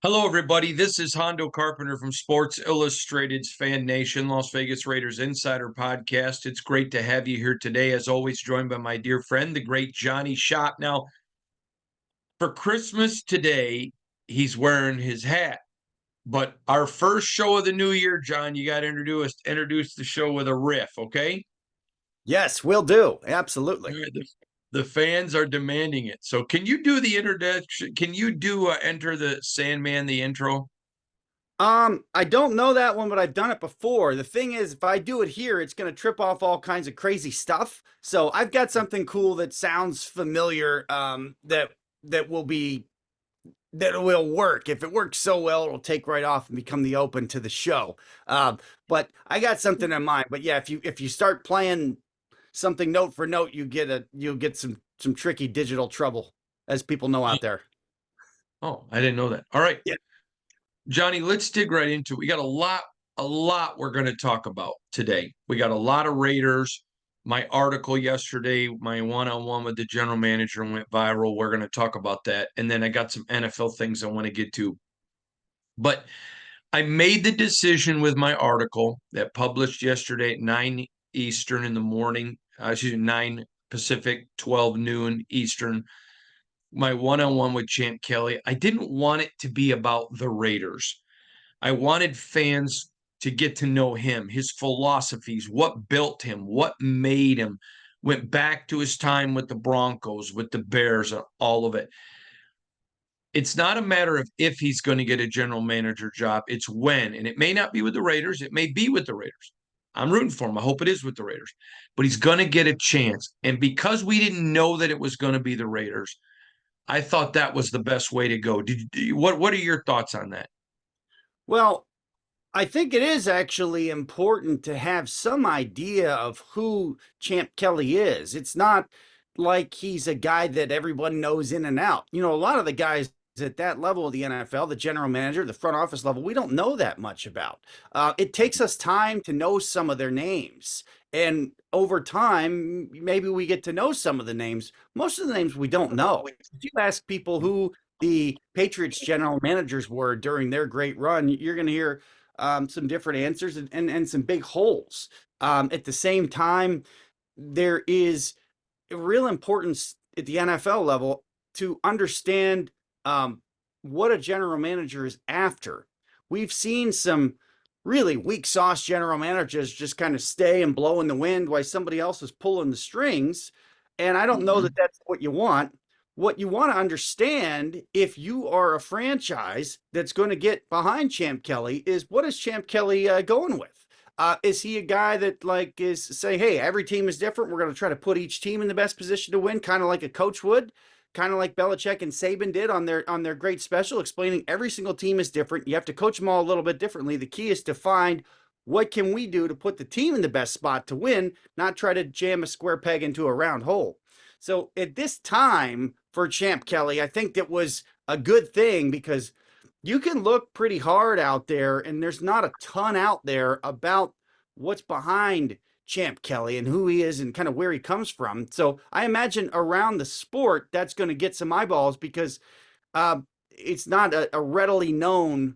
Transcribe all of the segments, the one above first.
Hello, everybody. This is Hondo Carpenter from Sports Illustrated's Fan Nation, Las Vegas Raiders Insider Podcast. It's great to have you here today, as always, joined by my dear friend, the great Johnny Shop. Now, for Christmas today, he's wearing his hat. But our first show of the new year, John, you got to introduce the show with a riff, okay? Yes, will do. Absolutely. The fans are demanding it. So, can you do the introduction? Can you do Enter the Sandman, the intro? I don't know that one, but I've done it before. The thing is, if I do it here, it's going to trip off all kinds of crazy stuff. So I've got something cool that sounds familiar. That will work. If it works so well, it'll take right off and become the open to the show. But I got something in mind. But yeah, if you start playing something note for note, you'll get some tricky digital trouble, as people know out there. Oh, I didn't know that. All right. Yeah. Johnny, let's dig right into it. We got a lot we're going to talk about today. We got a lot of Raiders. My article yesterday, my one-on-one with the general manager went viral. We're going to talk about that. And then I got some NFL things I want to get to. But I made the decision with my article that published yesterday at 9 Eastern in the morning, 9 Pacific, 12 noon Eastern, my one-on-one with Champ Kelly. I didn't want it to be about the Raiders. I wanted fans to get to know him, his philosophies, what built him, what made him, went back to his time with the Broncos, with the Bears, all of it. It's not a matter of if he's going to get a general manager job, it's when. And it may not be with the Raiders, it may be with the Raiders. I'm rooting for him. I hope it is with the Raiders. But he's going to get a chance. And because we didn't know that it was going to be the Raiders, I thought that was the best way to go. What are your thoughts on that? Well, I think it is actually important to have some idea of who Champ Kelly is. It's not like he's a guy that everyone knows in and out. You know, a lot of the guys at that level of the NFL, the general manager, the front office level, we don't know that much about. It takes us time to know some of their names. And over time, maybe we get to know some of the names. Most of the names we don't know. If you ask people who the Patriots general managers were during their great run, you're going to hear some different answers and some big holes. At the same time, there is a real importance at the NFL level to understand what a general manager is after. We've seen some really weak sauce general managers just kind of stay and blow in the wind while somebody else is pulling the strings. And I don't know that that's what you want. What you want to understand, if you are a franchise that's going to get behind Champ Kelly, is what is Champ Kelly going with? Is he a guy that is saying, hey, every team is different. We're going to try to put each team in the best position to win, kind of like a coach would, kind of like Belichick and Saban did on their great special, explaining every single team is different. You have to coach them all a little bit differently. The key is to find what can we do to put the team in the best spot to win, not try to jam a square peg into a round hole. So at this time for Champ Kelly, I think that was a good thing because you can look pretty hard out there and there's not a ton out there about what's behind Champ Kelly and who he is and kind of where he comes from. So I imagine around the sport, that's going to get some eyeballs because it's not a readily known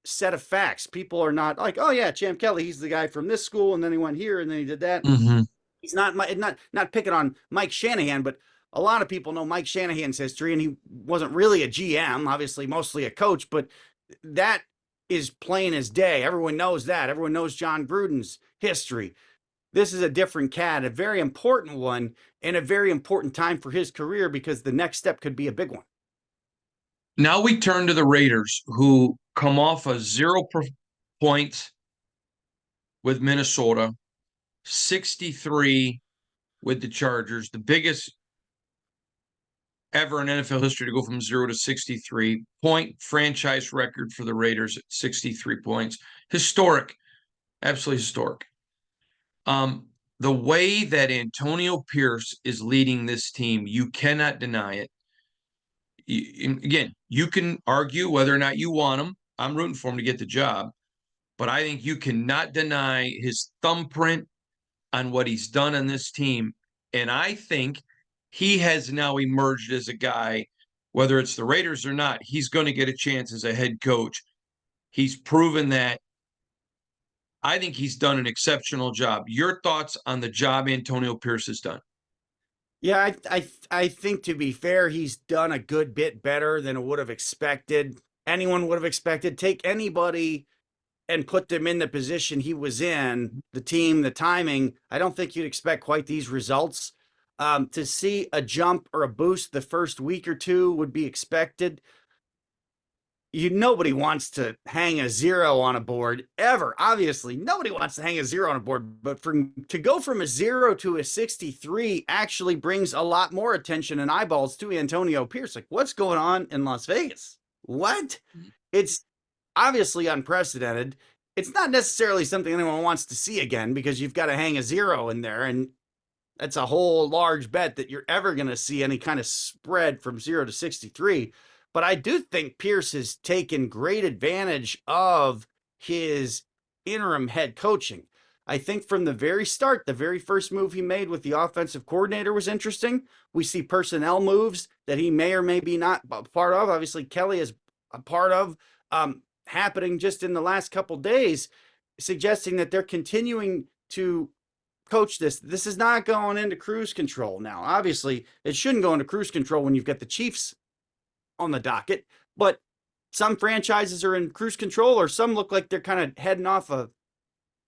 set of facts. People are not like, oh yeah, Champ Kelly, he's the guy from this school, and then he went here, and then he did that. Mm-hmm. He's not picking on Mike Shanahan, but a lot of people know Mike Shanahan's history, and he wasn't really a GM, obviously mostly a coach, but that is plain as day. Everyone knows that. Everyone knows John Gruden's history. This is a different cat, a very important one, and a very important time for his career because the next step could be a big one. Now we turn to the Raiders, who come off a 0 points with Minnesota, 63 with the Chargers, the biggest ever in NFL history to go from 0 to 63-point franchise record for the Raiders at 63 points. Historic, absolutely historic. The way that Antonio Pierce is leading this team, you cannot deny it. Again, you can argue whether or not you want him. I'm rooting for him to get the job, but I think you cannot deny his thumbprint on what he's done on this team. And I think he has now emerged as a guy whether it's the Raiders or not, he's going to get a chance as a head coach. He's proven that. I think he's done an exceptional job. Your thoughts on the job Antonio Pierce has done? Yeah, I think to be fair, he's done a good bit better than I would have expected. Anyone would have expected. Take anybody and put them in the position he was in, the team, the timing. I don't think you'd expect quite these results. To see a jump or a boost the first week or two would be expected. Nobody wants to hang a 0 on a board ever. Obviously, nobody wants to hang a 0 on a board, but to go from a 0 to a 63 actually brings a lot more attention and eyeballs to Antonio Pierce. Like, what's going on in Las Vegas? What? It's obviously unprecedented. It's not necessarily something anyone wants to see again, because you've got to hang a 0 in there, and that's a whole large bet that you're ever going to see any kind of spread from 0 to 63. But I do think Pierce has taken great advantage of his interim head coaching. I think from the very start, the very first move he made with the offensive coordinator was interesting. We see personnel moves that he may or may be not a part of. Obviously, Kelly is a part of, happening just in the last couple days, suggesting that they're continuing to coach this. This is not going into cruise control now. Obviously, it shouldn't go into cruise control when you've got the Chiefs on the docket, but some franchises are in cruise control, or some look like they're kind of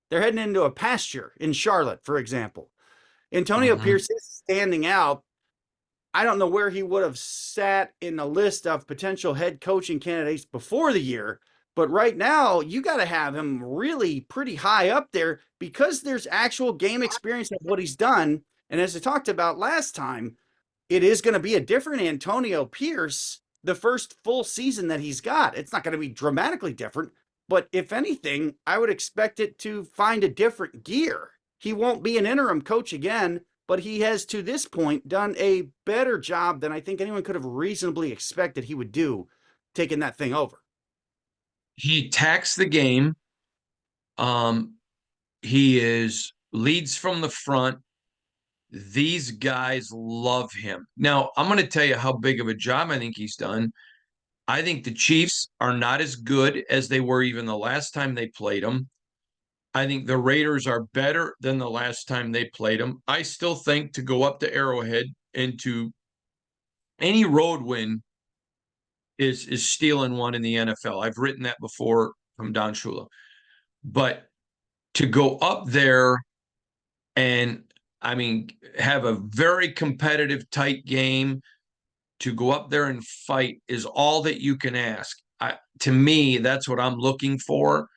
they're heading into a pasture in Charlotte, for example. Antonio Pierce is standing out. I don't know where he would have sat in the list of potential head coaching candidates before the year, but right now you got to have him really pretty high up there, because there's actual game experience of what he's done. And as I talked about last time, it is going to be a different Antonio Pierce the first full season that he's got. It's not going to be dramatically different, but if anything, I would expect it to find a different gear. He won't be an interim coach again, but he has to this point done a better job than I think anyone could have reasonably expected he would do taking that thing over. He attacks the game. He leads from the front. These guys love him. Now, I'm going to tell you how big of a job I think he's done. I think the Chiefs are not as good as they were even the last time they played them. I think the Raiders are better than the last time they played them. I still think to go up to Arrowhead and to any road win is stealing one in the NFL. I've written that before from Don Shula. But to go up there and, I mean, have a very competitive, tight game, to go up there and fight is all that you can ask. To me, that's what I'm looking for.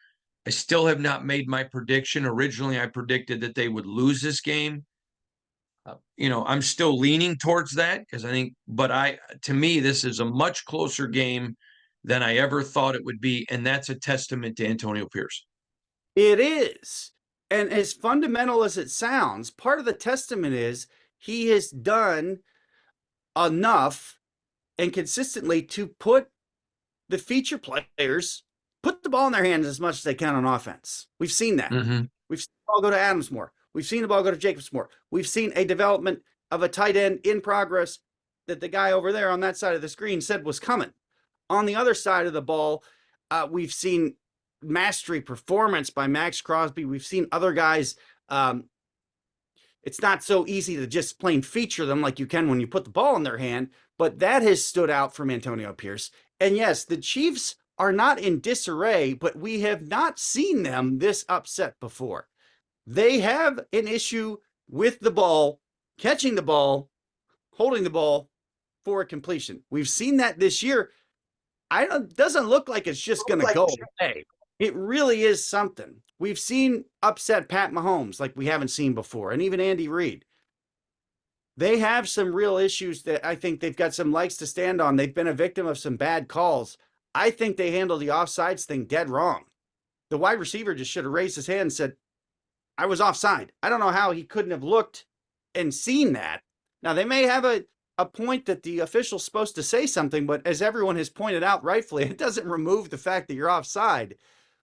I still have not made my prediction. Originally, I predicted that they would lose this game. I'm still leaning towards that, because I think, but to me, this is a much closer game than I ever thought it would be. And that's a testament to Antonio Pierce. It is. And as fundamental as it sounds, part of the testament is he has done enough and consistently to put the feature players, put the ball in their hands as much as they can on offense. We've seen that. We've seen the ball go to Adams more. We've seen the ball go to Jacobs more. We've seen a development of a tight end in progress that the guy over there on that side of the screen said was coming. On the other side of the ball, we've seen mastery performance by Max Crosby. We've seen other guys. It's not so easy to just plain feature them like you can when you put the ball in their hand, but that has stood out from Antonio Pierce. And yes, the Chiefs are not in disarray, but we have not seen them this upset before. They have an issue with the ball, catching the ball, holding the ball for a completion. We've seen that this year. It doesn't look like it's just going to go away. It really is something. We've seen upset Pat Mahomes like we haven't seen before, and even Andy Reid. They have some real issues that I think they've got some legs to stand on. They've been a victim of some bad calls. I think they handled the offsides thing dead wrong. The wide receiver just should have raised his hand and said, I was offside. I don't know how he couldn't have looked and seen that. Now, they may have a point that the official's supposed to say something, but as everyone has pointed out rightfully, it doesn't remove the fact that you're offside.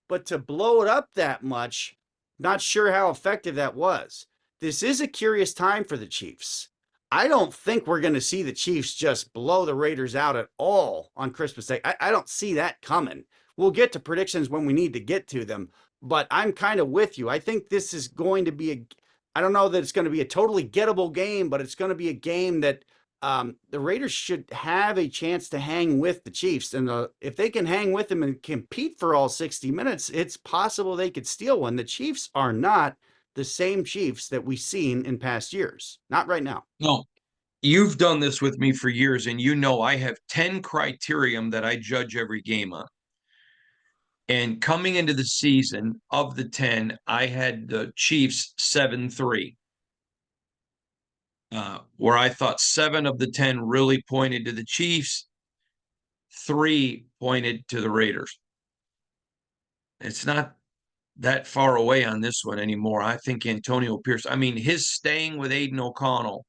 But to blow it up that much, not sure how effective that was. This is a curious time for the Chiefs. I don't think we're going to see the Chiefs just blow the Raiders out at all on Christmas Day. I don't see that coming. We'll get to predictions when we need to get to them, but I'm kind of with you. I think this is going to be I don't know that it's going to be a totally gettable game, but it's going to be a game that the Raiders should have a chance to hang with the Chiefs. And if they can hang with them and compete for all 60 minutes, it's possible they could steal one. The Chiefs are not the same Chiefs that we've seen in past years. Not right now. No, you've done this with me for years, and you know I have 10 criterion that I judge every game on. And coming into the season, of the 10, I had the Chiefs 7-3, where I thought 7 of the 10 really pointed to the Chiefs, 3 pointed to the Raiders. It's not that far away on this one anymore. I think Antonio Pierce, I mean, his staying with Aiden O'Connell,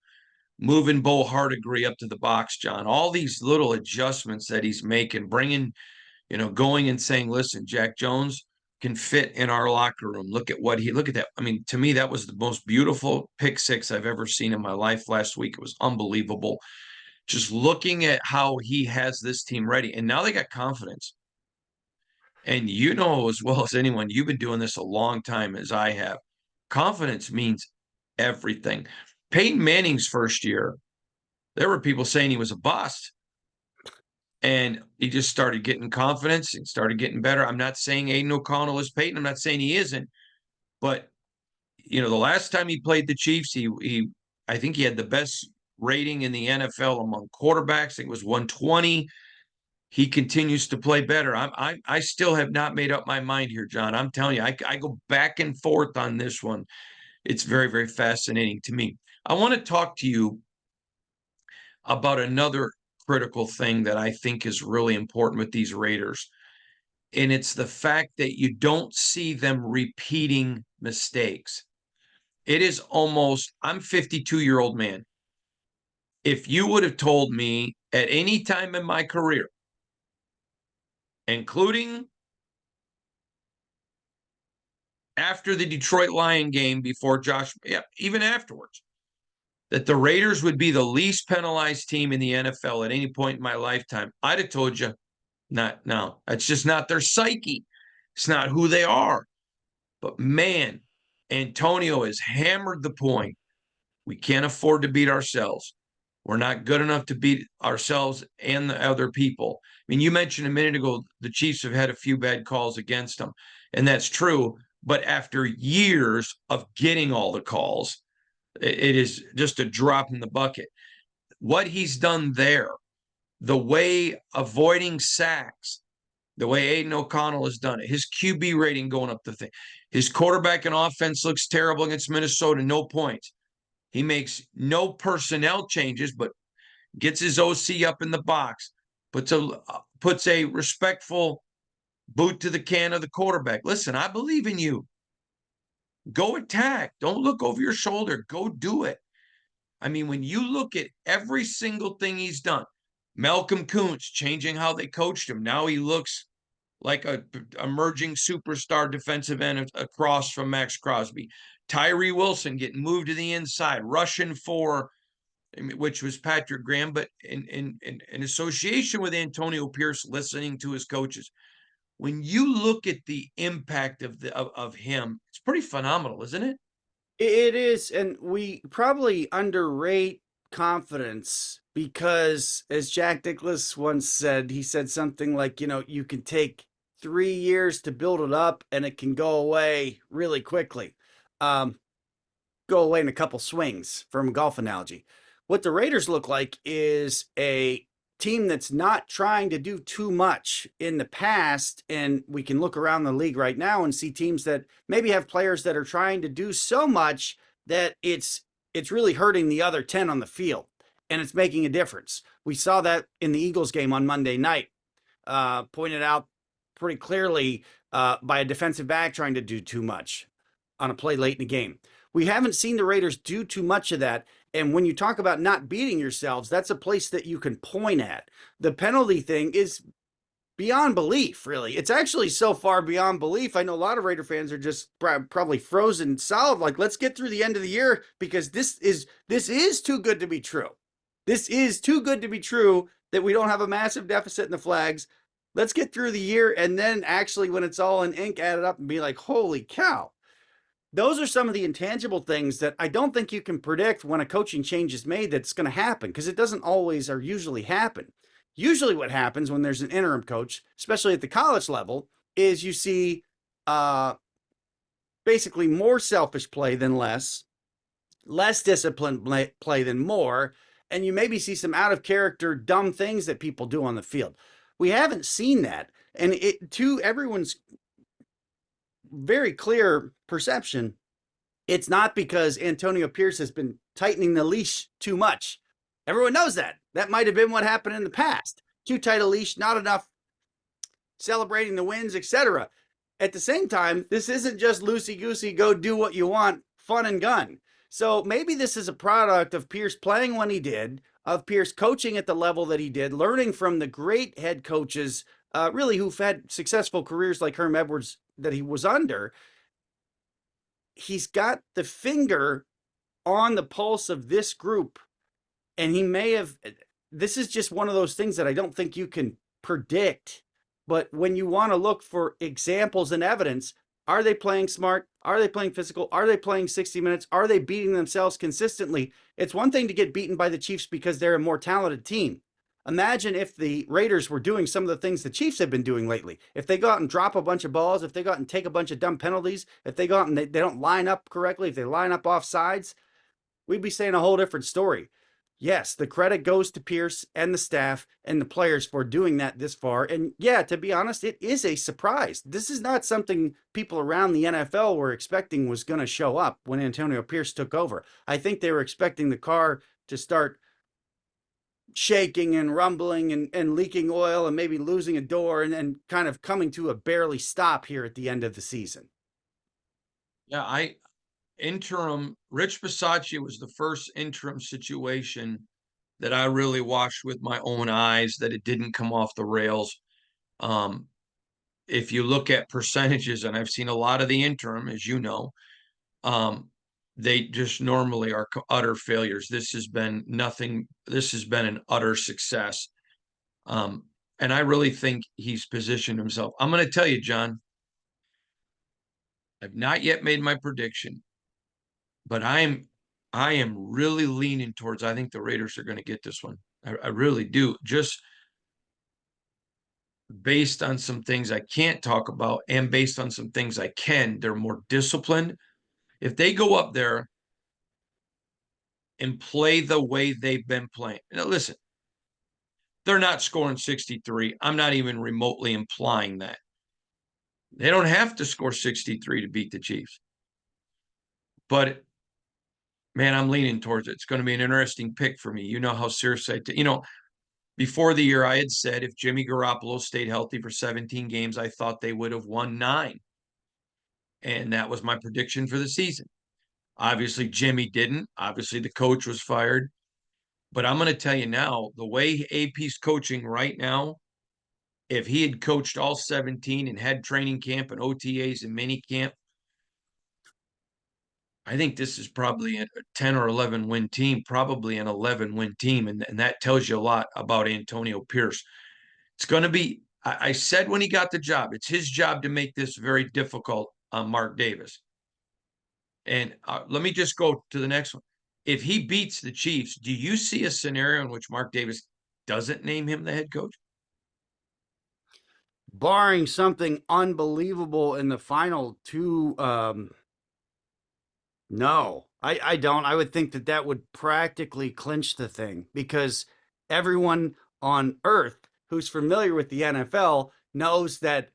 moving Bo Hardegree up to the box, John, all these little adjustments that he's making, bringing, going and saying, listen, Jack Jones can fit in our locker room. Look at that. I mean, to me, that was the most beautiful pick six I've ever seen in my life last week. It was unbelievable. Just looking at how he has this team ready. And now they got confidence. And you know as well as anyone, you've been doing this a long time as I have. Confidence means everything. Peyton Manning's first year, there were people saying he was a bust. And he just started getting confidence and started getting better. I'm not saying Aiden O'Connell is Peyton. I'm not saying he isn't. But, the last time he played the Chiefs, I think he had the best rating in the NFL among quarterbacks. I think it was 120. He continues to play better. I still have not made up my mind here, John. I'm telling you, I go back and forth on this one. It's very, very fascinating to me. I want to talk to you about another critical thing that I think is really important with these Raiders. And it's the fact that you don't see them repeating mistakes. It is almost, I'm 52-year-old man. If you would have told me at any time in my career, including after the Detroit Lion game before even afterwards, that the Raiders would be the least penalized team in the NFL at any point in my lifetime, I'd have told you, not now. That's just not their psyche. It's not who they are. But man, Antonio has hammered the point. We can't afford to beat ourselves. We're not good enough to beat ourselves and the other people. I mean, you mentioned a minute ago the Chiefs have had a few bad calls against them, and that's true. But after years of getting all the calls, it is just a drop in the bucket. What he's done there, the way avoiding sacks, the way Aiden O'Connell has done it, his QB rating going up the thing. His quarterback and offense looks terrible against Minnesota, no points. He makes no personnel changes, but gets his OC up in the box, puts a respectful boot to the can of the quarterback. Listen, I believe in you. Go attack. Don't look over your shoulder. Go do it. I mean, when you look at every single thing he's done, Malcolm Kuntz changing how they coached him. Now he looks like a emerging superstar defensive end across from Max Crosby. Tyree Wilson getting moved to the inside, rushing for, which was Patrick Graham, but in association with Antonio Pierce, listening to his coaches. When you look at the impact of him, it's pretty phenomenal, isn't it? It is, and we probably underrate confidence because, as Jack Nicklaus once said, he said something like, you can take 3 years to build it up and it can go away really quickly. Go away in a couple swings, from a golf analogy. What the Raiders look like is a team that's not trying to do too much in the past. And we can look around the league right now and see teams that maybe have players that are trying to do so much that it's really hurting the other 10 on the field, and it's making a difference. We saw that in the Eagles game on Monday night, pointed out pretty clearly by a defensive back trying to do too much on a play late in the game. We haven't seen the Raiders do too much of that. And when you talk about not beating yourselves, that's a place that you can point at. The penalty thing is beyond belief, really. It's actually so far beyond belief. I know a lot of Raider fans are just probably frozen solid. Like, let's get through the end of the year because this is too good to be true. This is too good to be true that we don't have a massive deficit in the flags. Let's get through the year and then actually, when it's all in ink, add it up and be like, holy cow. Those are some of the intangible things that I don't think you can predict when a coaching change is made that's going to happen, because it doesn't always or usually happen. Usually, what happens when there's an interim coach, especially at the college level, is you see basically more selfish play than less disciplined play than more, and you maybe see some out of character, dumb things that people do on the field. We haven't seen that. And to everyone's very clear perception, it's not because Antonio Pierce has been tightening the leash too much. Everyone knows that. That might have been what happened in the past. Too tight a leash, not enough celebrating the wins, etc. At the same time, this isn't just loosey-goosey, go do what you want, fun and gun. So maybe this is a product of Pierce playing when he did, of Pierce coaching at the level that he did, learning from the great head coaches, really, who've had successful careers like Herm Edwards that he was under. He's got the finger on the pulse of this group, and he may have. This is just one of those things that I don't think you can predict. But when you want to look for examples and evidence, are they playing smart? Are they playing physical? Are they playing 60 minutes? Are they beating themselves consistently? It's one thing to get beaten by the Chiefs because they're a more talented team. Imagine if the Raiders were doing some of the things the Chiefs have been doing lately. If they go out and drop a bunch of balls, if they go out and take a bunch of dumb penalties, if they go out and they don't line up correctly, if they line up off sides, we'd be saying a whole different story. Yes, the credit goes to Pierce and the staff and the players for doing that this far. And yeah, to be honest, it is a surprise. This is not something people around the NFL were expecting was going to show up when Antonio Pierce took over. I think they were expecting the car to start shaking and rumbling and leaking oil and maybe losing a door and then kind of coming to a barely stop here at the end of the season. Yeah, interim Rich Bisaccia was the first interim situation that I really watched with my own eyes that it didn't come off the rails. If you look at percentages, and I've seen a lot of the interim, as you know, they just normally are utter failures. This has been nothing. This has been an utter success. And I really think he's positioned himself. I'm going to tell you, John, I've not yet made my prediction, but I am really leaning towards, I think the Raiders are going to get this one. I really do. Just based on some things I can't talk about and based on some things I can. They're more disciplined. If they go up there and play the way they've been playing. Now, listen, they're not scoring 63. I'm not even remotely implying that. They don't have to score 63 to beat the Chiefs. But, man, I'm leaning towards it. It's going to be an interesting pick for me. You know how serious before the year I had said if Jimmy Garoppolo stayed healthy for 17 games, I thought they would have won 9. And that was my prediction for the season. Obviously, Jimmy didn't. Obviously, the coach was fired. But I'm going to tell you now, the way AP's coaching right now, if he had coached all 17 and had training camp and OTAs and mini camp, I think this is probably a 10 or 11 win team, probably an 11 win team. And that tells you a lot about Antonio Pierce. It's going to be, I said when he got the job, it's his job to make this very difficult on Mark Davis. And let me just go to the next one. If he beats the Chiefs, do you see a scenario in which Mark Davis doesn't name him the head coach? Barring something unbelievable in the final two, no, I don't. I would think that would practically clinch the thing, because everyone on earth who's familiar with the NFL knows that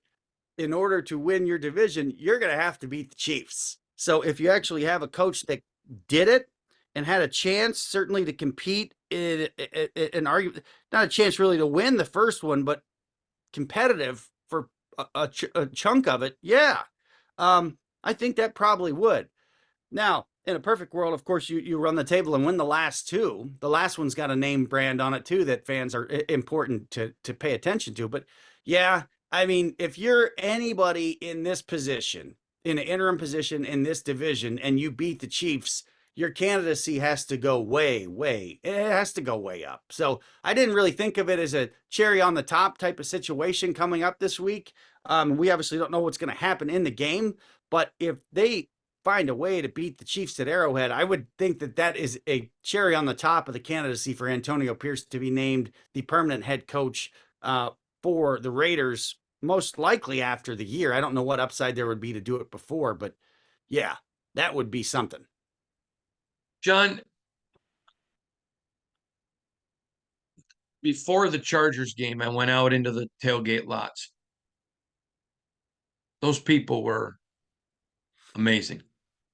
in order to win your division, you're going to have to beat the Chiefs. So if you actually have a coach that did it and had a chance, certainly to compete in an argument, not a chance really to win the first one, but competitive for a chunk of it, yeah, I think that probably would. Now, In a perfect world, of course, you run the table and win the last two. The last one's got a name brand on it too that fans are important to pay attention to. But yeah, I mean, if you're anybody in this position, in an interim position in this division, and you beat the Chiefs, your candidacy has to go way, it has to go way up. So I didn't really think of it as a cherry on the top type of situation coming up this week. We obviously don't know what's going to happen in the game, but if they find a way to beat the Chiefs at Arrowhead, I would think that that is a cherry on the top of the candidacy for Antonio Pierce to be named the permanent head coach for the Raiders, most likely after the year. I don't know what upside there would be to do it before, but yeah, that would be something. John, before the Chargers game, I went out into the tailgate lots. Those people were amazing.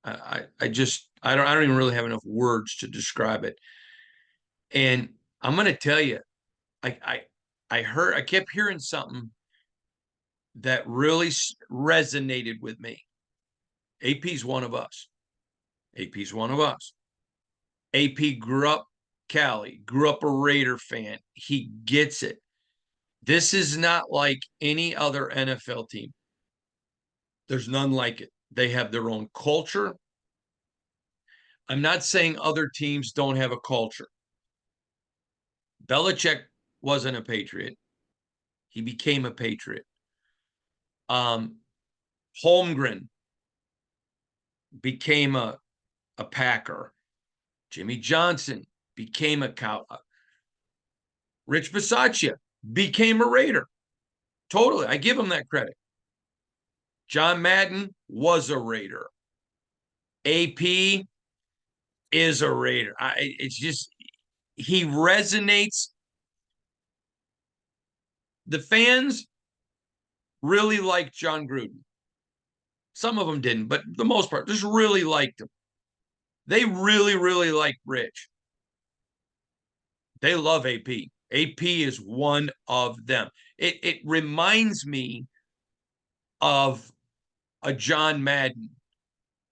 I just I don't even really have enough words to describe it. And I'm gonna tell you, I kept hearing something that really resonated with me. AP's one of us. AP's one of us. AP grew up Cali, grew up a Raider fan. He gets it. This is not like any other NFL team. There's none like it. They have their own culture. I'm not saying other teams don't have a culture. Belichick wasn't a Patriot. He became a Patriot. Holmgren became a Packer. Jimmy Johnson became a cow. Rich Bisaccia became a Raider. Totally. I give him that credit. John Madden was a Raider. AP is a Raider. It's just, he resonates. The fans really liked John Gruden. Some of them didn't, but the most part just really liked him. They really, really like Rich. They love AP. AP is one of them. It reminds me of a John Madden,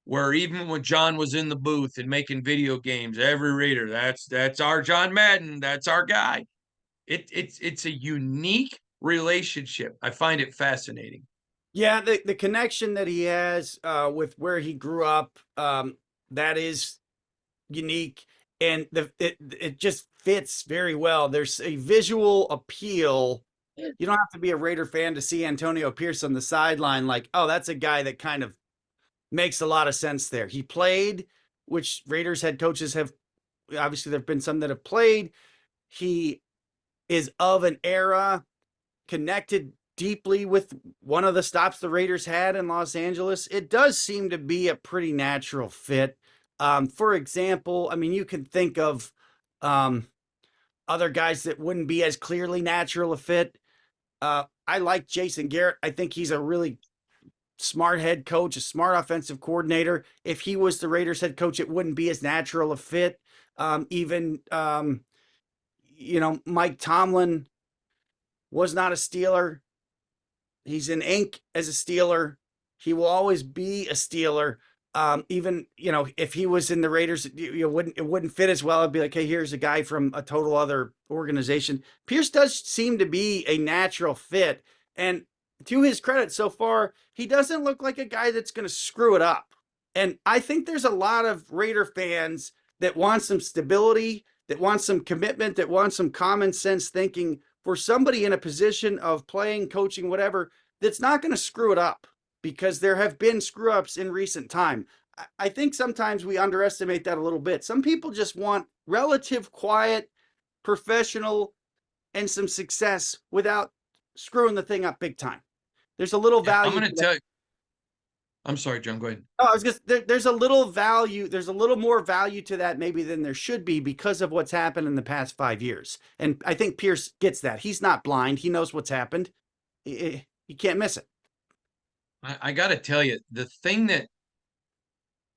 where even when John was in the booth and making video games, every Raider, that's our John Madden, that's our guy. It's a unique relationship. I find it fascinating. Yeah, the connection that he has with where he grew up, that is unique, and it just fits very well. There's a visual appeal. You don't have to be a Raider fan to see Antonio Pierce on the sideline, like, oh, that's a guy that kind of makes a lot of sense there. He played, which Raiders head coaches have, obviously, there have been some that have played. He is of an era, connected deeply with one of the stops the Raiders had in Los Angeles. It does seem to be a pretty natural fit. For example, I mean, you can think of other guys that wouldn't be as clearly natural a fit. I like Jason Garrett. I think he's a really smart head coach, a smart offensive coordinator. If he was the Raiders head coach, it wouldn't be as natural a fit. Even Mike Tomlin was not a Steeler. He's in ink as a Steeler. He will always be a Steeler. Even if he was in the Raiders, it wouldn't fit as well. I'd be like, hey, here's a guy from a total other organization. Pierce does seem to be a natural fit, and to his credit, so far, he doesn't look like a guy that's going to screw it up. And I think there's a lot of Raider fans that want some stability, that want some commitment, that want some common sense thinking for somebody in a position of playing, coaching, whatever, that's not going to screw it up, because there have been screw ups in recent time. I think sometimes we underestimate that a little bit. Some people just want relative quiet, professional, and some success without screwing the thing up big time. There's a little value. I'm going to tell you. I'm sorry, John. Go ahead. Oh, I was just there's a little value. There's a little more value to that maybe than there should be because of what's happened in the past 5 years. And I think Pierce gets that. He's not blind. He knows what's happened. He can't miss it. I got to tell you, the thing that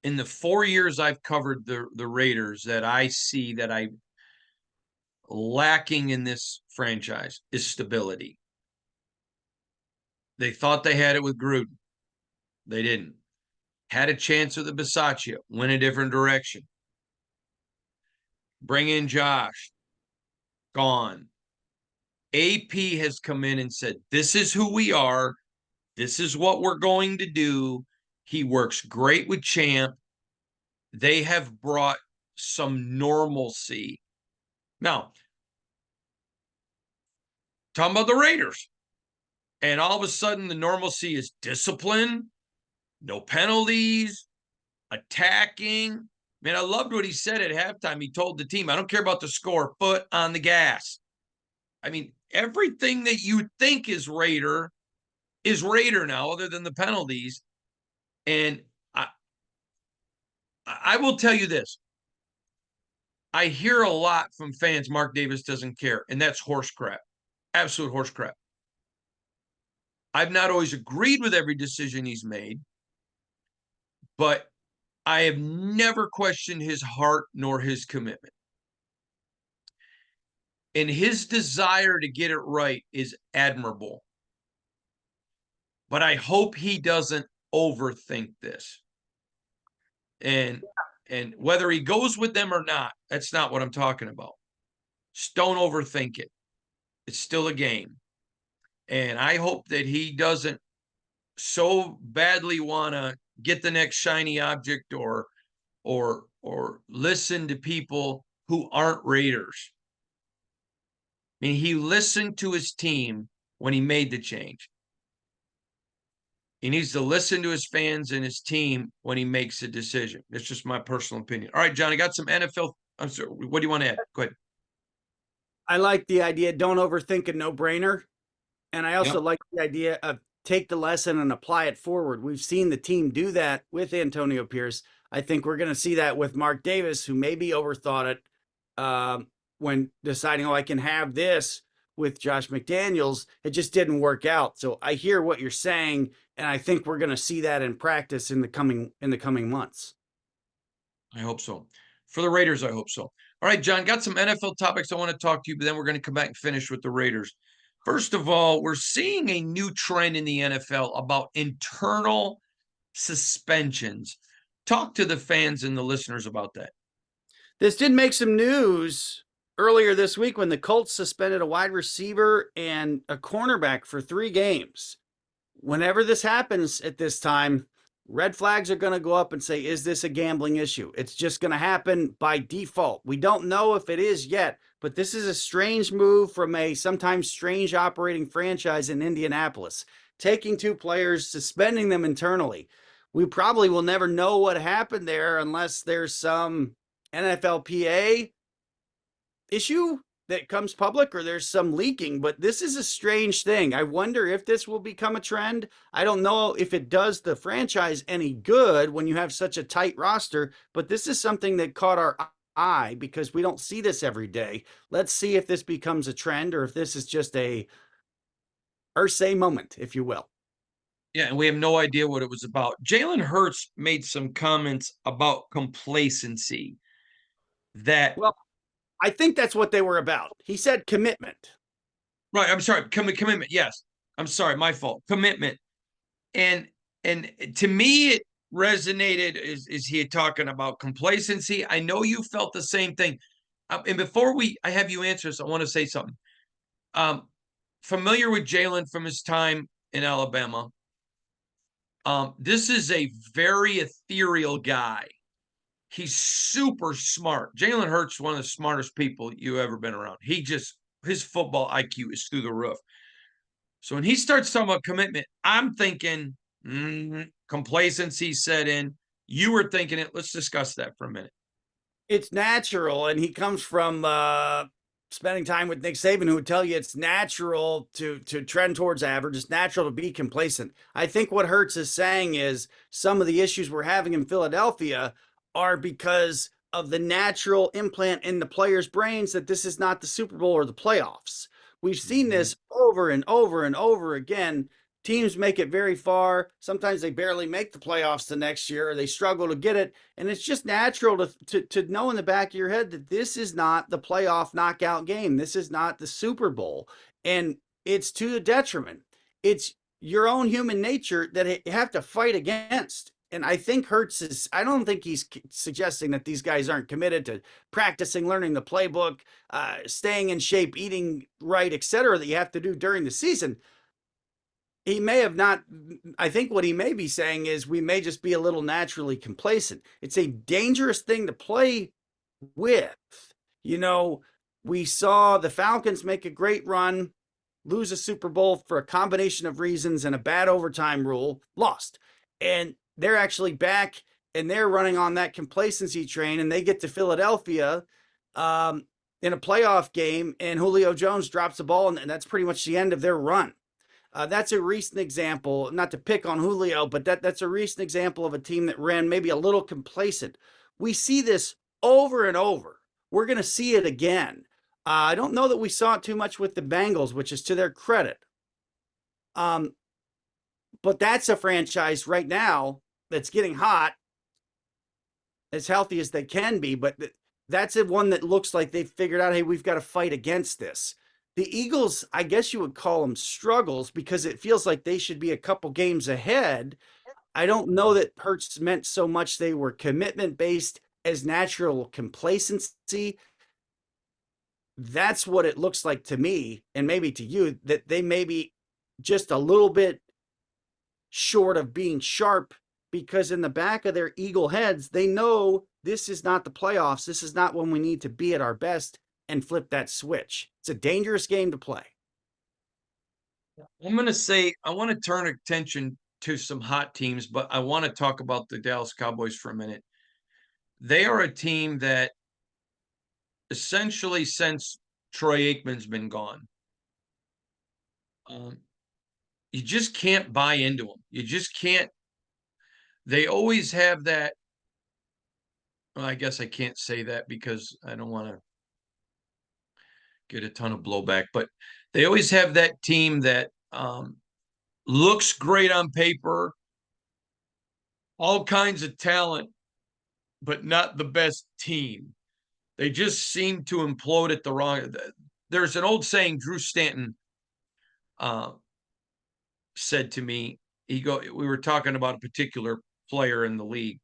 in the 4 years I've covered the Raiders that I see that I lacking in this franchise is stability. They thought they had it with Gruden. They didn't. Had a chance with the Bisaccia, went a different direction. Bring in Josh, gone. AP has come in and said, this is who we are. This is what we're going to do. He works great with Champ. They have brought some normalcy. Now, talking about the Raiders, and all of a sudden the normalcy is discipline, no penalties, attacking. Man, I loved what he said at halftime. He told the team, I don't care about the score, foot on the gas. I mean, everything that you think is Raider now, other than the penalties. And I will tell you this. I hear a lot from fans, Mark Davis doesn't care, and that's horse crap. Absolute horse crap. I've not always agreed with every decision he's made, but I have never questioned his heart nor his commitment. And his desire to get it right is admirable. But I hope he doesn't overthink this. And whether he goes with them or not, that's not what I'm talking about. Just don't overthink it. It's still a game. And I hope that he doesn't so badly want to get the next shiny object or listen to people who aren't Raiders. I mean, he listened to his team when he made the change. He needs to listen to his fans and his team when he makes a decision. That's just my personal opinion. All right, John, I got some NFL. I'm sorry. What do you want to add? Go ahead. I like the idea. Don't overthink a no-brainer. And I also Yep. like the idea of take the lesson and apply it forward. We've seen the team do that with Antonio Pierce. I think we're going to see that with Mark Davis, who maybe overthought it when deciding, oh, I can have this with Josh McDaniels. It just didn't work out. So I hear what you're saying, and I think we're going to see that in practice in the coming months. I hope so. For the Raiders, I hope so. All right, John, got some NFL topics I want to talk to you, but then we're going to come back and finish with the Raiders. First of all, we're seeing a new trend in the NFL about internal suspensions. Talk to the fans and the listeners about that. This did make some news earlier this week when the Colts suspended a wide receiver and a cornerback for 3 games. Whenever this happens at this time, red flags are going to go up and say, is this a gambling issue? It's just going to happen by default. We don't know if it is yet, but this is a strange move from a sometimes strange operating franchise in Indianapolis, taking 2 players, suspending them internally. We probably will never know what happened there unless there's some NFLPA issue that comes public or there's some leaking, but this is a strange thing. I wonder if this will become a trend. I don't know if it does the franchise any good when you have such a tight roster, but this is something that caught our eye because we don't see this every day. Let's see if this becomes a trend or if this is just a Irsay moment, if you will. Yeah, and we have no idea what it was about. Jalen Hurts made some comments about complacency that Well, I think that's what they were about. He said commitment. right. I'm sorry, commitment. Yes, I'm sorry, my fault. Commitment, and to me, it resonated. Is he talking about complacency? I know you felt the same thing. And before I have you answer this, I want to say something. Familiar with Jalen from his time in Alabama. This is a very ethereal guy. He's super smart. Jalen Hurts, one of the smartest people you ever been around. His football IQ is through the roof. So when he starts talking about commitment, I'm thinking complacency set in. You were thinking it. Let's discuss that for a minute. It's natural, and he comes from spending time with Nick Saban, who would tell you it's natural to trend towards average. It's natural to be complacent. I think what Hurts is saying is some of the issues we're having in Philadelphia are because of the natural implant in the players' brains that this is not the Super Bowl or the playoffs. We've seen this over and over and over again. Teams make it very far. Sometimes they barely make the playoffs the next year, or they struggle to get it. And it's just natural to know in the back of your head that this is not the playoff knockout game. This is not the Super Bowl. And it's to the detriment. It's your own human nature that you have to fight against. And I think Hurts is, I don't think he's suggesting that these guys aren't committed to practicing, learning the playbook, staying in shape, eating right, etc., that you have to do during the season. He may have not. I think what he may be saying is we may just be a little naturally complacent. It's a dangerous thing to play with. You know, we saw the Falcons make a great run, lose a Super Bowl for a combination of reasons and a bad overtime rule, lost. And they're actually back and they're running on that complacency train, and they get to Philadelphia in a playoff game, and Julio Jones drops the ball, and that's pretty much the end of their run. That's a recent example, not to pick on Julio, but that's a recent example of a team that ran maybe a little complacent. We see this over and over. We're going to see it again. I don't know that we saw it too much with the Bengals, which is to their credit. But that's a franchise right now that's getting hot, as healthy as they can be. But that's a one that looks like they've figured out, hey, we've got to fight against this. The Eagles, I guess you would call them struggles because it feels like they should be a couple games ahead. I don't know that Hurts meant so much they were commitment based as natural complacency. That's what it looks like to me, and maybe to you, that they may be just a little bit short of being sharp, because in the back of their Eagle heads, they know this is not the playoffs. This is not when we need to be at our best and flip that switch. It's a dangerous game to play. I'm going to say I want to turn attention to some hot teams, but I want to talk about the Dallas Cowboys for a minute. They are a team that essentially, since Troy Aikman's been gone, you just can't buy into them. You just can't. They always have that. Well, I guess I can't say that because I don't want to get a ton of blowback, but they always have that team that looks great on paper, all kinds of talent, but not the best team. They just seem to implode at the wrong. There's an old saying Drew Stanton said to me. We were talking about a particular player in the league,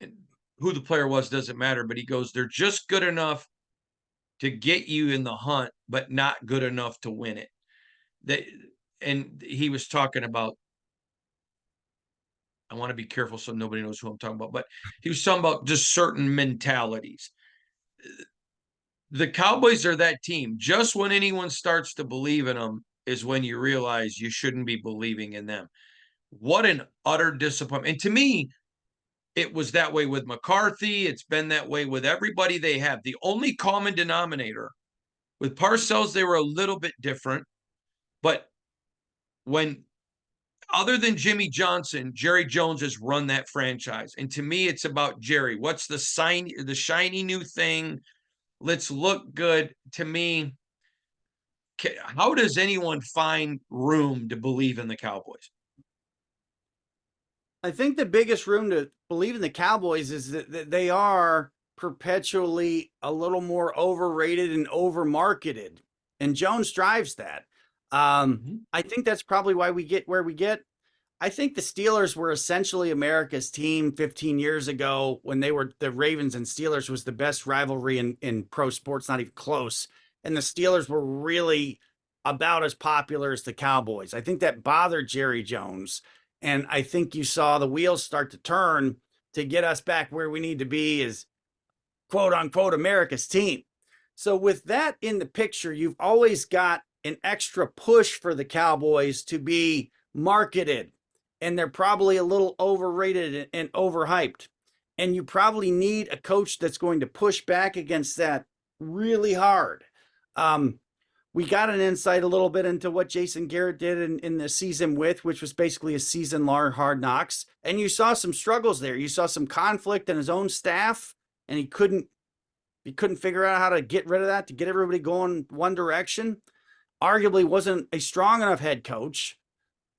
and who the player was doesn't matter, but he goes, they're just good enough to get you in the hunt, but not good enough to win it. And he was talking about, I want to be careful so nobody knows who I'm talking about, but he was talking about just certain mentalities. The Cowboys are that team. Just when anyone starts to believe in them is when you realize you shouldn't be believing in them. What an utter disappointment. And to me, it was that way with McCarthy. It's been that way with everybody they have. The only common denominator with Parcells, they were a little bit different. But when, other than Jimmy Johnson, Jerry Jones has run that franchise. And to me, it's about Jerry. What's the shiny new thing? Let's look good. To me, how does anyone find room to believe in the Cowboys? I think the biggest room to believe in the Cowboys is that they are perpetually a little more overrated and overmarketed. And Jones drives that. I think that's probably why we get where we get. I think the Steelers were essentially America's team 15 years ago when they were the Ravens, and Steelers was the best rivalry in pro sports, not even close. And the Steelers were really about as popular as the Cowboys. I think that bothered Jerry Jones. And I think you saw the wheels start to turn to get us back where we need to be as quote unquote America's team. So with that in the picture, you've always got an extra push for the Cowboys to be marketed, and they're probably a little overrated and overhyped. And you probably need a coach that's going to push back against that really hard. We got an insight a little bit into what Jason Garrett did in the season which was basically a season-long Hard Knocks. And you saw some struggles there. You saw some conflict in his own staff, and he couldn't figure out how to get rid of that, to get everybody going one direction. Arguably wasn't a strong enough head coach.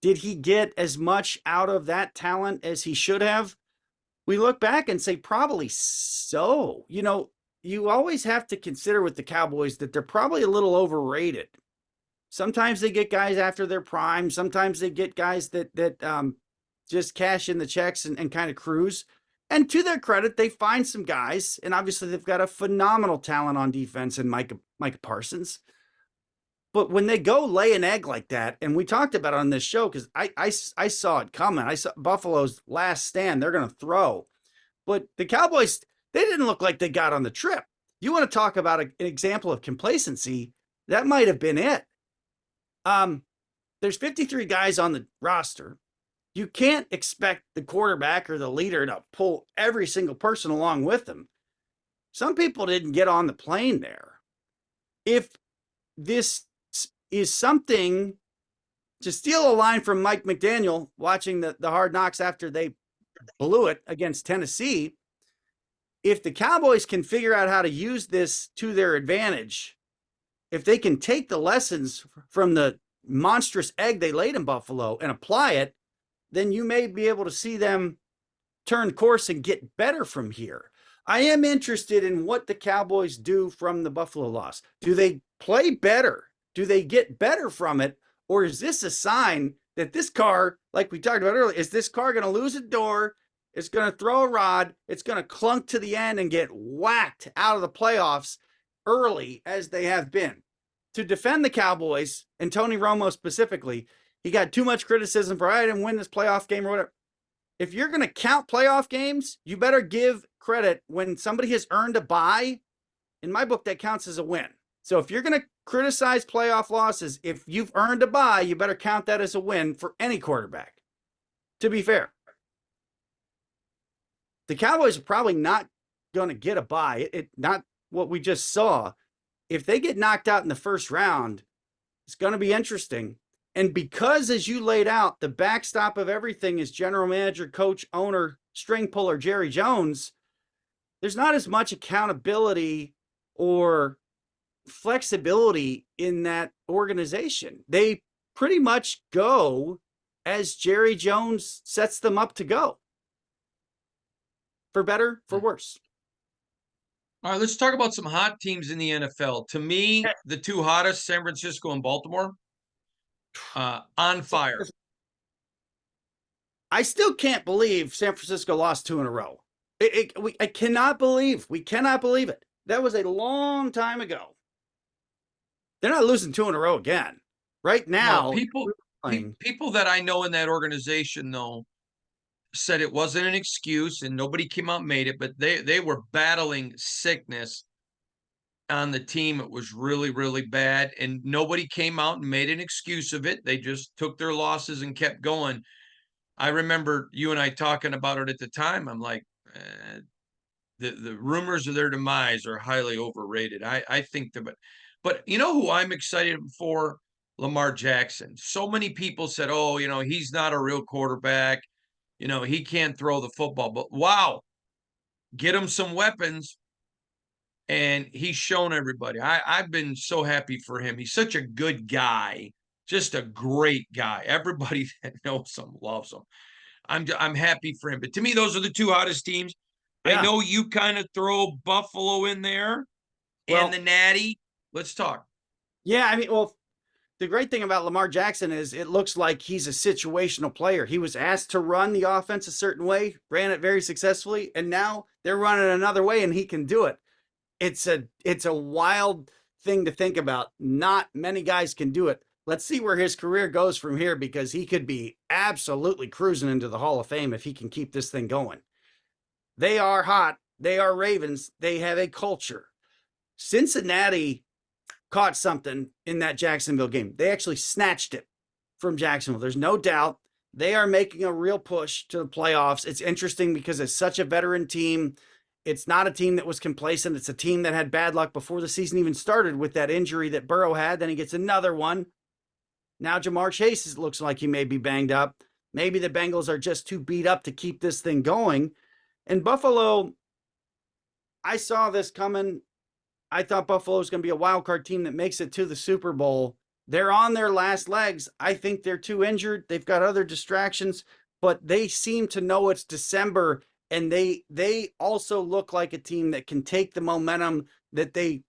Did he get as much out of that talent as he should have? We look back and say probably so. You always have to consider with the Cowboys that they're probably a little overrated. Sometimes they get guys after their prime. Sometimes they get guys that just cash in the checks and kind of cruise. And to their credit, they find some guys, and obviously they've got a phenomenal talent on defense in Micah Parsons. But when they go lay an egg like that, and we talked about it on this show because I saw it coming. I saw Buffalo's last stand. They're going to throw. But the Cowboys, they didn't look like they got on the trip. You want to talk about an example of complacency, that might have been it. There's 53 guys on the roster. You can't expect the quarterback or the leader to pull every single person along with them. Some people didn't get on the plane there. If this is something, to steal a line from Mike McDaniel watching the Hard Knocks after they blew it against Tennessee, if the Cowboys can figure out how to use this to their advantage, if they can take the lessons from the monstrous egg they laid in Buffalo and apply it, then you may be able to see them turn course and get better from here. I am interested in what the Cowboys do from the Buffalo loss. Do they play better? Do they get better from it? Or is this a sign that this car, like we talked about earlier, is this car going to lose a door? It's going to throw a rod. It's going to clunk to the end and get whacked out of the playoffs early as they have been. To defend the Cowboys, and Tony Romo specifically, he got too much criticism for, I didn't win this playoff game or whatever. If you're going to count playoff games, you better give credit when somebody has earned a bye. In my book, that counts as a win. So if you're going to criticize playoff losses, if you've earned a bye, you better count that as a win for any quarterback, to be fair. The Cowboys are probably not going to get a bye. Not what we just saw. If they get knocked out in the first round, it's going to be interesting. And because, as you laid out, the backstop of everything is general manager, coach, owner, string puller Jerry Jones, there's not as much accountability or flexibility in that organization. They pretty much go as Jerry Jones sets them up to go. For better, for worse. All right, let's talk about some hot teams in the NFL. To me, the two hottest, San Francisco and Baltimore, on fire. I still can't believe San Francisco lost 2 in a row. I cannot believe. We cannot believe it. That was a long time ago. They're not losing 2 in a row again. Right now, people that I know in that organization, though, said it wasn't an excuse and nobody came out and made it, but they were battling sickness on the team. It was really, really bad, and nobody came out and made an excuse of it. They just took their losses and kept going. I remember you and I talking about it at the time. I'm like, the rumors of their demise are highly overrated. I think that, but you know who I'm excited for? Lamar Jackson. So many people said, oh, he's not a real quarterback. He can't throw the football, but wow, get him some weapons. And he's shown everybody. I've been so happy for him. He's such a good guy, just a great guy. Everybody that knows him loves him. I'm happy for him. But to me, those are the two hottest teams. Yeah. I know you kind of throw Buffalo in there and the Natty. Let's talk. Yeah, I mean, well, the great thing about Lamar Jackson is it looks like he's a situational player. He was asked to run the offense a certain way, ran it very successfully, and now they're running another way and he can do it. It's a wild thing to think about. Not many guys can do it. Let's see where his career goes from here, because he could be absolutely cruising into the Hall of Fame if he can keep this thing going. They are hot. They are Ravens. They have a culture. Cincinnati caught something in that Jacksonville game. They actually snatched it from Jacksonville. There's no doubt they are making a real push to the playoffs. It's interesting because it's such a veteran team. It's not a team that was complacent. It's a team that had bad luck before the season even started with that injury that Burrow had. Then he gets another one. Now Jamar Chase looks like he may be banged up. Maybe the Bengals are just too beat up to keep this thing going. And Buffalo, I saw this coming. I thought Buffalo was going to be a wild card team that makes it to the Super Bowl. They're on their last legs. I think they're too injured. They've got other distractions, but they seem to know it's December, and they also look like a team that can take the momentum that they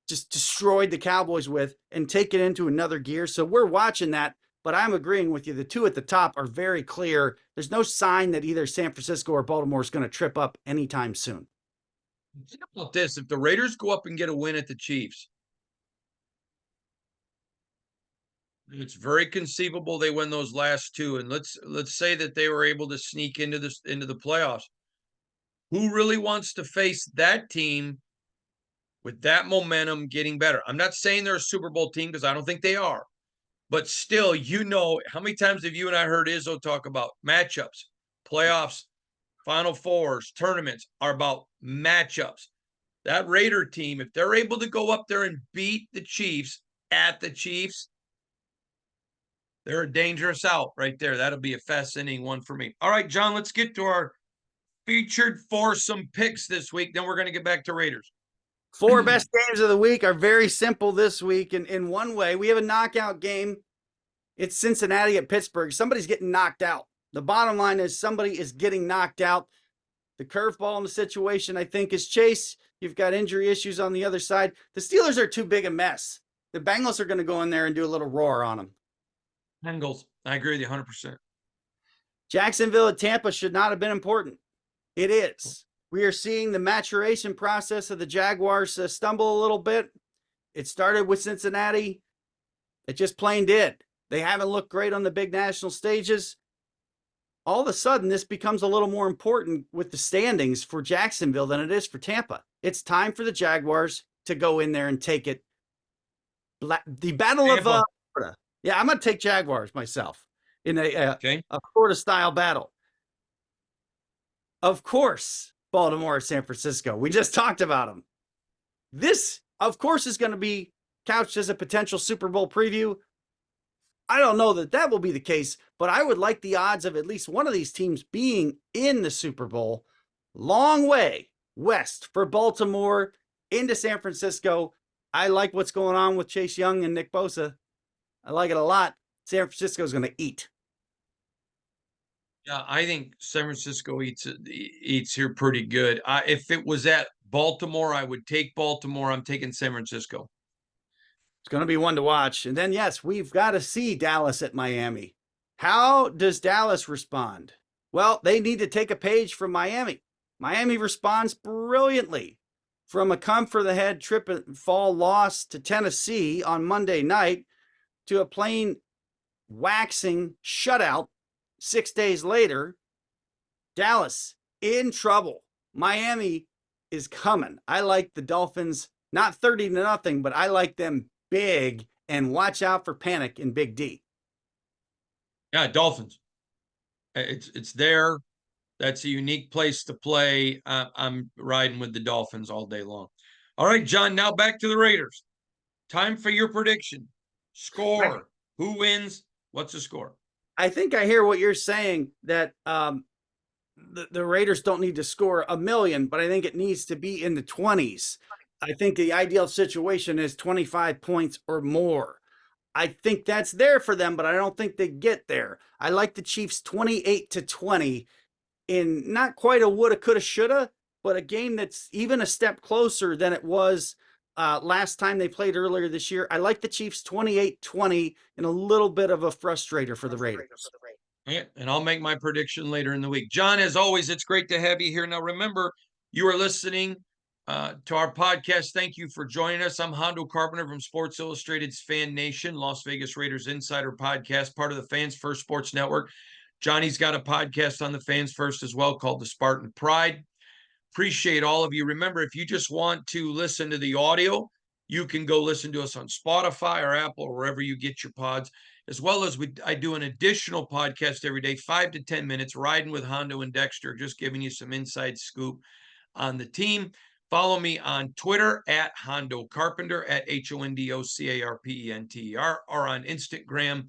just destroyed the Cowboys with and take it into another gear. So we're watching that. but I'm agreeing with you. The two at the top are very clear. There's no sign that either San Francisco or Baltimore is going to trip up anytime soon. Think about this. If the Raiders go up and get a win at the Chiefs, it's very conceivable they win those last two. And let's say that they were able to sneak into the playoffs. Who really wants to face that team with that momentum getting better? I'm not saying they're a Super Bowl team because I don't think they are. But still, how many times have you and I heard Izzo talk about matchups, playoffs, Final Fours, tournaments are about matchups. That Raider team, if they're able to go up there and beat the Chiefs at the Chiefs, they're a dangerous out right there. That'll be a fascinating one for me. All right, John, let's get to our featured foursome picks this week. Then we're going to get back to Raiders. 4 best games of the week are very simple this week. And in one way, we have a knockout game. It's Cincinnati at Pittsburgh. Somebody's getting knocked out. The bottom line is somebody is getting knocked out. The curveball in the situation, I think, is Chase. You've got injury issues on the other side. The Steelers are too big a mess. The Bengals are going to go in there and do a little roar on them. Bengals. I agree with you 100%. Jacksonville at Tampa should not have been important. It is. We are seeing the maturation process of the Jaguars stumble a little bit. It started with Cincinnati. It just plain did. They haven't looked great on the big national stages. All of a sudden, this becomes a little more important with the standings for Jacksonville than it is for Tampa. It's time for the Jaguars to go in there and take it. The Battle of Florida. Yeah, I'm going to take Jaguars myself in a Florida-style battle. Of course, Baltimore or San Francisco. We just talked about them. This, of course, is going to be couched as a potential Super Bowl preview. I don't know that that will be the case, but I would like the odds of at least one of these teams being in the Super Bowl. Long way west for Baltimore into San Francisco. I like what's going on with Chase Young and Nick Bosa. I like it a lot. San Francisco is going to eat. Yeah, I think San Francisco eats here pretty good. If it was at Baltimore, I would take Baltimore. I'm taking San Francisco. It's going to be one to watch. And then, yes, we've got to see Dallas at Miami. How does Dallas respond? Well, they need to take a page from Miami. Miami responds brilliantly from a come-for-the-head trip and fall loss to Tennessee on Monday night to a plain waxing shutout 6 days later. Dallas in trouble. Miami is coming. I like the Dolphins, not 30-0, but I like them big, and watch out for panic in Big D. Yeah, Dolphins. It's there. That's a unique place to play. I'm riding with the Dolphins all day long. All right, John, now back to the Raiders. Time for your prediction. Score. Who wins? What's the score? I think I hear what you're saying, that the Raiders don't need to score 1 million, but I think it needs to be in the 20s. I think the ideal situation is 25 points or more. I think that's there for them, but I don't think they get there. I like the Chiefs 28-20 in not quite a woulda, coulda, shoulda, but a game that's even a step closer than it was last time they played earlier this year. I like the Chiefs 28-20 and a little bit of a frustrator for the Raiders. Yeah, and I'll make my prediction later in the week. John, as always, it's great to have you here. Now, remember, you are listening to our podcast. Thank you for joining us. I'm Hondo Carpenter from Sports Illustrated's Fan Nation, Las Vegas Raiders Insider Podcast, part of the Fans First Sports Network. Johnny's got a podcast on the Fans First as well called The Spartan Pride. Appreciate all of you. Remember, if you just want to listen to the audio, you can go listen to us on Spotify or Apple or wherever you get your pods, as well as I do an additional podcast every day, 5 to 10 minutes, Riding with Hondo and Dexter, just giving you some inside scoop on the team. Follow me on Twitter at Hondo Carpenter, at HONDOCARPENTER, or on Instagram.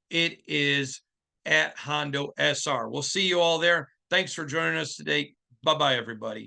It is at Hondo SR. We'll see you all there. Thanks for joining us today. Bye-bye, everybody.